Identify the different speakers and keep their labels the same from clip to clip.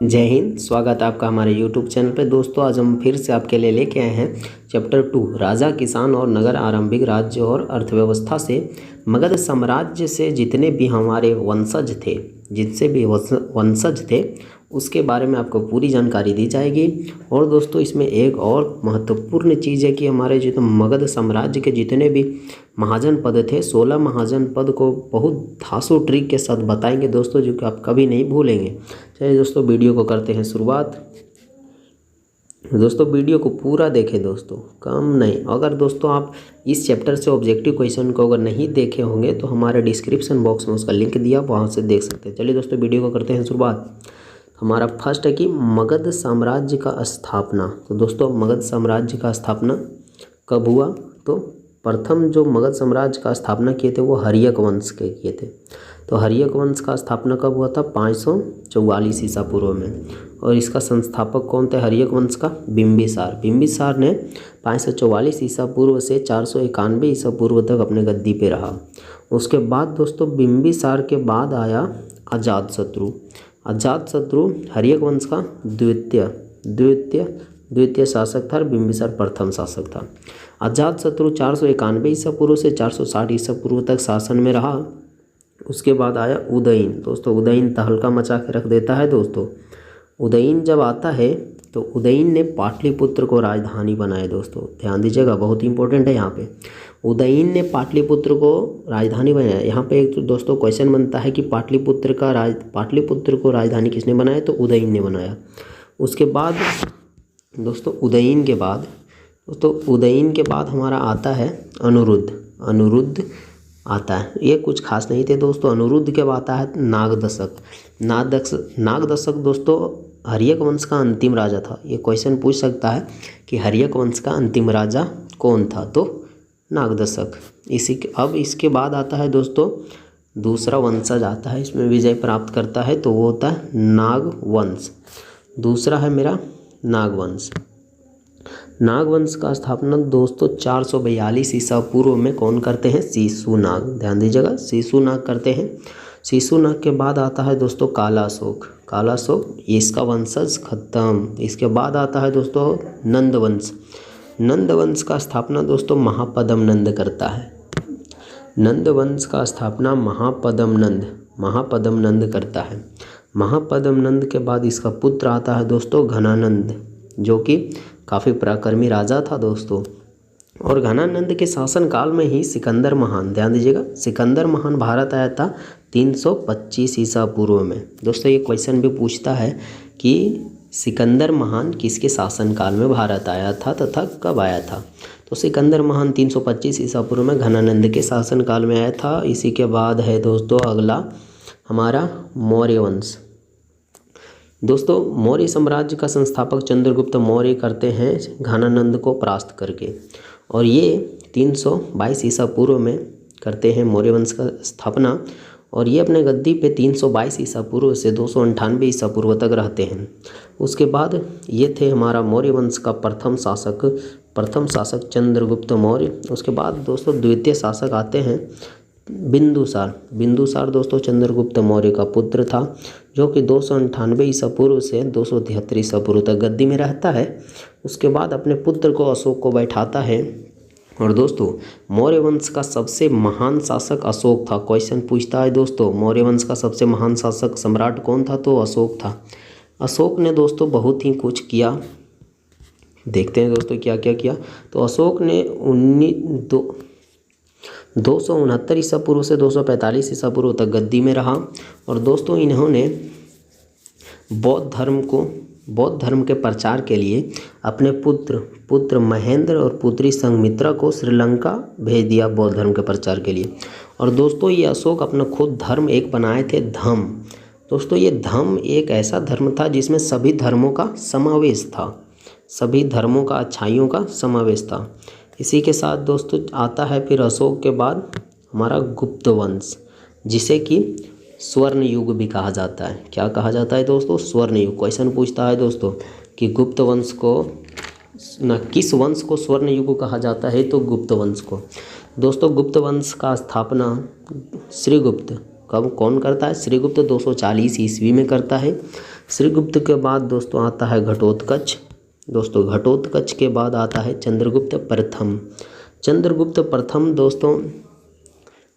Speaker 1: जय हिंद। स्वागत है आपका हमारे YouTube चैनल पे। दोस्तों आज हम फिर से आपके लिए लेके आए हैं चैप्टर 2 राजा किसान और नगर आरंभिक राज्य और अर्थव्यवस्था से मगध साम्राज्य से जितने भी हमारे वंशज थे, जिनसे भी वंशज थे उसके बारे में आपको पूरी जानकारी दी जाएगी। और दोस्तों इसमें एक और महत्वपूर्ण चीज़ है कि हमारे जो मगध साम्राज्य के जितने भी महाजन पद थे, 16 महाजन पद को बहुत धांसू ट्रिक के साथ बताएंगे दोस्तों, जो कि आप कभी नहीं भूलेंगे। चलिए दोस्तों वीडियो को करते हैं शुरुआत। दोस्तों वीडियो को पूरा देखें दोस्तों, कम नहीं। अगर दोस्तों आप इस चैप्टर से ऑब्जेक्टिव क्वेश्चन को अगर नहीं देखे होंगे तो हमारे डिस्क्रिप्शन बॉक्स में उसका लिंक दिया, वहाँ से देख सकते हैं। चलिए दोस्तों वीडियो को करते हैं शुरुआत। हमारा फर्स्ट है कि मगध साम्राज्य का स्थापना। तो दोस्तों मगध साम्राज्य का स्थापना कब हुआ? तो प्रथम जो मगध साम्राज्य का स्थापना किए थे वो हर्यक वंश के किए थे। तो हर्यक वंश का स्थापना कब हुआ था? 544 ईसा पूर्व में। और इसका संस्थापक कौन थे हर्यक वंश का? बिंबिसार। बिंबिसार ने 544 ईसा पूर्व से 491 ईसा पूर्व तक अपने गद्दी पे रहा। उसके बाद दोस्तों बिंबिसार के बाद आया अजातशत्रु। अजातशत्रु हर्यक वंश का द्वितीय शासक था और बिंबिसार प्रथम शासक था। अजातशत्रु 491 ईसा पूर्व से 460 ईसा पूर्व तक शासन में रहा। उसके बाद आया उदयन। दोस्तों उदयन तहलका मचा के रख देता है दोस्तों। उदयन जब आता है तो उदयन ने पाटलिपुत्र को राजधानी बनाया। दोस्तों ध्यान दीजिएगा, बहुत इंपॉर्टेंट है यहाँ पे। उदयन ने पाटलिपुत्र को राजधानी बनाया। यहाँ पे एक तो दोस्तों क्वेश्चन बनता है कि पाटलिपुत्र को राजधानी किसने बनाया? तो उदयन ने बनाया। उसके बाद दोस्तों उदयन के बाद हमारा आता है अनिरुद्ध। अनिरुद्ध आता है, ये कुछ खास नहीं थे दोस्तों। अनिरुद्ध के बाद आता है नागदशक। नागदशक दोस्तों हर्यक वंश का अंतिम राजा था। ये क्वेश्चन पूछ सकता है कि हर्यक वंश का अंतिम राजा कौन था? तो नागदशक। अब इसके बाद आता है दोस्तों दूसरा वंशज आता है, इसमें विजय प्राप्त करता है, तो वो होता है नागवंश। दूसरा है मेरा नागवंश। नागवंश का स्थापना दोस्तों 442 ईसा पूर्व में कौन करते हैं? शिशुनाग। ध्यान दीजिएगा, शिशुनाग करते हैं। शिशुनाग के बाद आता है दोस्तों कालाशोक। कालाशोक इसका वंशज खत्म। इसके बाद आता है दोस्तों नंदवंश। नंदवंश का स्थापना दोस्तों महापद्म नंद करता है। नंदवंश का स्थापना महापद्म नंद करता है। महापद्म नंद के बाद इसका पुत्र आता है दोस्तों घनानंद, जो कि काफ़ी पराक्रमी राजा था दोस्तों। और घनानंद के शासनकाल में ही सिकंदर महान, ध्यान दीजिएगा, सिकंदर महान भारत आया था 325 ईसा पूर्व में। दोस्तों ये क्वेश्चन भी पूछता है कि सिकंदर महान किसके शासनकाल में भारत आया था तथा कब आया था? तो सिकंदर महान 325 ईसा पूर्व में घनानंद के शासनकाल में आया था। इसी के बाद है दोस्तों अगला हमारा मौर्य वंश। दोस्तों मौर्य साम्राज्य का संस्थापक चंद्रगुप्त मौर्य करते हैं घनानंद को परास्त करके, और ये 322 ईसा पूर्व में करते हैं मौर्य वंश का स्थापना। और ये अपने गद्दी पे 322 ईसा पूर्व से 298 ईसा पूर्व तक रहते हैं। उसके बाद ये थे हमारा मौर्य वंश का प्रथम शासक चंद्रगुप्त मौर्य। उसके बाद दोस्तों द्वितीय शासक आते हैं बिंदुसार। बिंदुसार दोस्तों चंद्रगुप्त मौर्य का पुत्र था, जो कि 298 ईसा पूर्व से 273 ईसा पूर्व तक गद्दी में रहता है। उसके बाद अपने पुत्र को अशोक को बैठाता है। और दोस्तों मौर्य वंश का सबसे महान शासक अशोक था। क्वेश्चन पूछता है दोस्तों मौर्य वंश का सबसे महान शासक सम्राट कौन था? तो अशोक था। अशोक ने दोस्तों बहुत ही कुछ किया, देखते हैं दोस्तों क्या क्या किया। तो अशोक ने 269 ईसा पूर्व से 245 ईसा पूर्व तक गद्दी में रहा। और दोस्तों इन्होंने बौद्ध धर्म के प्रचार के लिए अपने पुत्र महेंद्र और पुत्री संघमित्रा को श्रीलंका भेज दिया बौद्ध धर्म के प्रचार के लिए। और दोस्तों ये अशोक अपना खुद धर्म एक बनाए थे, धम्म। दोस्तों ये धम्म एक ऐसा धर्म था जिसमें सभी धर्मों का समावेश था, सभी धर्मों का अच्छाइयों का समावेश था। इसी के साथ दोस्तों आता है फिर अशोक के बाद हमारा गुप्त वंश, जिसे कि स्वर्ण युग भी कहा जाता है। क्या कहा जाता है दोस्तों? स्वर्ण युग। क्वेश्चन पूछता है दोस्तों कि गुप्त वंश को किस वंश को स्वर्ण युग कहा जाता है? तो गुप्त वंश को। दोस्तों गुप्त वंश का स्थापना कब कौन करता है? श्रीगुप्त 240 ईस्वी में करता है। श्रीगुप्त के बाद दोस्तों आता है घटोत्कच। दोस्तों घटोत्कच के बाद आता है चंद्रगुप्त प्रथम। चंद्रगुप्त प्रथम दोस्तों,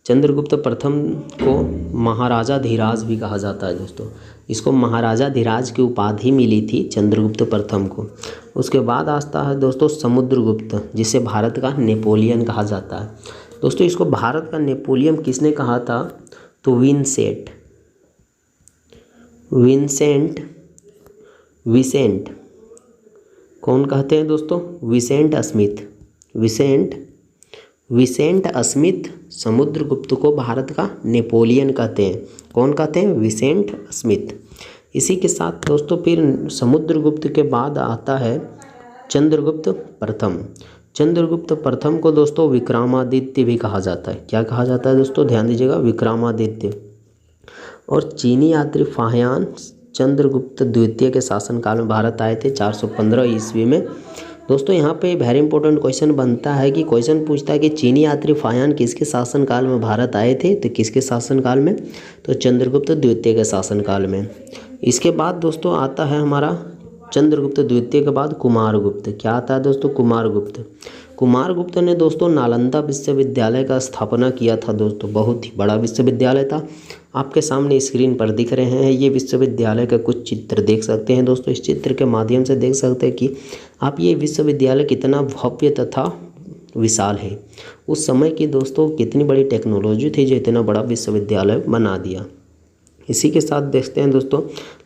Speaker 1: चंद्रगुप्त प्रथम को महाराजा धीराज भी कहा जाता है दोस्तों। इसको महाराजा धीराज की उपाधि मिली थी चंद्रगुप्त प्रथम को। उसके बाद आता है दोस्तों समुद्रगुप्त, जिसे भारत का नेपोलियन कहा जाता है। दोस्तों इसको भारत का नेपोलियन किसने कहा था? तो विसेंट कौन कहते हैं दोस्तों? विसेंट स्मिथ समुद्रगुप्त को भारत का नेपोलियन कहते हैं। कौन कहते हैं? Vincent Smith. इसी के साथ दोस्तों फिर समुद्रगुप्त के बाद आता है चंद्रगुप्त प्रथम। चंद्रगुप्त प्रथम को दोस्तों विक्रमादित्य भी कहा जाता है। क्या कहा जाता है दोस्तों? ध्यान दीजिएगा, विक्रमादित्य। और चीनी यात्री फाह्यान चंद्रगुप्त द्वितीय के शासनकाल में भारत आए थे 415 ईस्वी में। दोस्तों यहाँ पे वेरी इंपॉर्टेंट क्वेश्चन बनता है कि क्वेश्चन पूछता है कि चीनी यात्री फाह्यान किसके शासनकाल में भारत आए थे? तो किसके शासनकाल में? तो चंद्रगुप्त द्वितीय के शासनकाल में। इसके बाद दोस्तों आता है हमारा चंद्रगुप्त द्वितीय के बाद कुमारगुप्त। क्या आता है दोस्तों? कुमारगुप्त ने दोस्तों नालंदा विश्वविद्यालय का स्थापना किया था दोस्तों। बहुत ही बड़ा विश्वविद्यालय था। आपके सामने स्क्रीन पर दिख रहे हैं ये विश्वविद्यालय का कुछ चित्र देख सकते हैं दोस्तों। इस चित्र के माध्यम से देख सकते हैं कि आप ये विश्वविद्यालय कितना भव्य तथा विशाल है। उस समय की दोस्तों कितनी बड़ी टेक्नोलॉजी थी जो इतना बड़ा विश्वविद्यालय बना दिया। इसी के साथ देखते हैं दोस्तों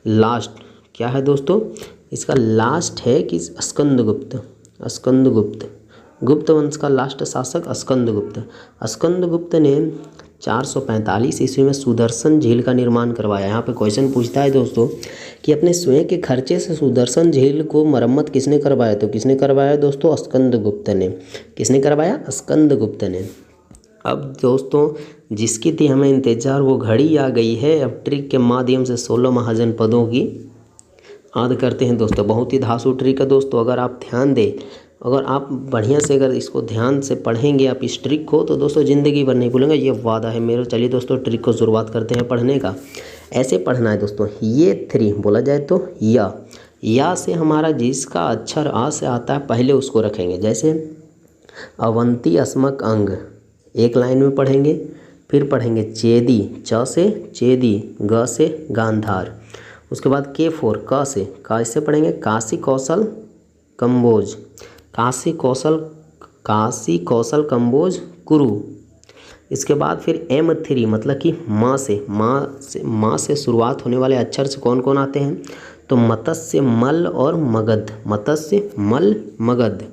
Speaker 1: लास्ट क्या है दोस्तों? इसका लास्ट है कि स्कंदगुप्त गुप्त वंश का लास्ट शासक स्कंदगुप्त ने 445 ईस्वी में सुदर्शन झील का निर्माण करवाया। यहाँ पे क्वेश्चन पूछता है दोस्तों कि अपने स्वयं के खर्चे से सुदर्शन झील को मरम्मत किसने करवाया? तो किसने करवाया दोस्तों? स्कंदगुप्त ने। किसने करवाया? स्कंदगुप्त ने। अब दोस्तों जिसकी थी हमें इंतजार वो घड़ी आ गई है। अब ट्रिक के माध्यम से 16 महाजनपदों की याद करते हैं दोस्तों। बहुत ही धांसू ट्रिक है दोस्तों। अगर आप ध्यान दें, अगर आप बढ़िया से अगर इसको ध्यान से पढ़ेंगे आप इस ट्रिक को, तो दोस्तों ज़िंदगी भर नहीं भूलेंगे, ये वादा है मेरा। चलिए दोस्तों ट्रिक को शुरुआत करते हैं पढ़ने का। ऐसे पढ़ना है दोस्तों। ये 3 बोला जाए तो या से हमारा जिसका अक्षर आ से आता है पहले उसको रखेंगे। जैसे अवंती अस्मक अंग एक लाइन में पढ़ेंगे। फिर पढ़ेंगे चेदी, च से चेदी, ग से गांधार। उसके बाद K4 क से कैसे पढ़ेंगे? काशी कौशल कंबोज, काशी कौशल कंबोज कुरु। इसके बाद फिर M3 मतलब कि माँ से शुरुआत होने वाले अक्षर से कौन कौन आते हैं? तो मत्स्य मल और मगध, मत्स्य मल मगध।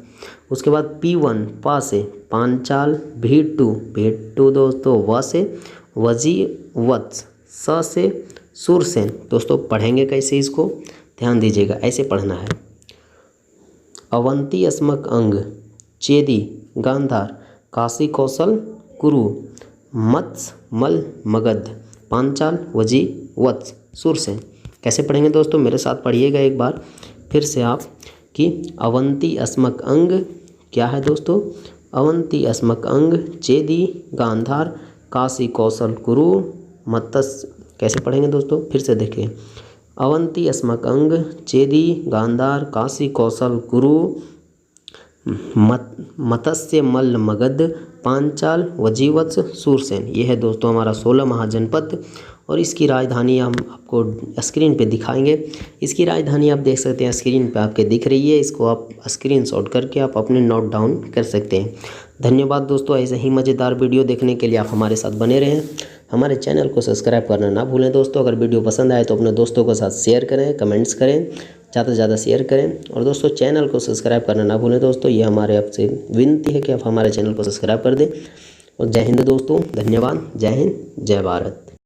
Speaker 1: उसके बाद P1 पा से पांचाल, भेटू दोस्तों व से वजीवत्स, स से सूरसेन। दोस्तों पढ़ेंगे कैसे इसको? ध्यान दीजिएगा, ऐसे पढ़ना है। अवंती अस्मक अंग, चेदी गांधार, काशी कौशल कुरु, मत्स्य मल मगध, पांचाल वजी वत्स सूरसेन। कैसे पढ़ेंगे दोस्तों? मेरे साथ पढ़िएगा एक बार फिर से आप कि अवंती अस्मक अंग क्या है दोस्तों? अवंती अस्मक अंग, चेदी गांधार, काशी कौशल कुरु, मत्स्य। कैसे पढ़ेंगे दोस्तों? फिर से देखिए। अवंती अस्मक अंग, चेदी गांधार, काशी कौशल कुरु, मत्स्य मल्ल मगध, पांचाल वजीवत्स सूरसेन। ये है दोस्तों हमारा 16 महाजनपद। और इसकी राजधानी हम आपको स्क्रीन पे दिखाएंगे। इसकी राजधानी आप देख सकते हैं स्क्रीन पे आपके दिख रही है। इसको आप स्क्रीनशॉट करके आप अपने नोट डाउन कर सकते हैं। धन्यवाद दोस्तों। ऐसे ही मज़ेदार वीडियो देखने के लिए आप हमारे साथ बने रहें। हमारे चैनल को सब्सक्राइब करना ना भूलें दोस्तों। अगर वीडियो पसंद आए तो अपने दोस्तों के साथ शेयर करें, कमेंट्स करें, ज़्यादा से ज़्यादा शेयर करें। और दोस्तों चैनल को सब्सक्राइब करना ना भूलें दोस्तों। ये हमारे आपसे विनती है कि आप हमारे चैनल को सब्सक्राइब कर दें। और जय हिंद दोस्तों। धन्यवाद। जय हिंद, जय भारत।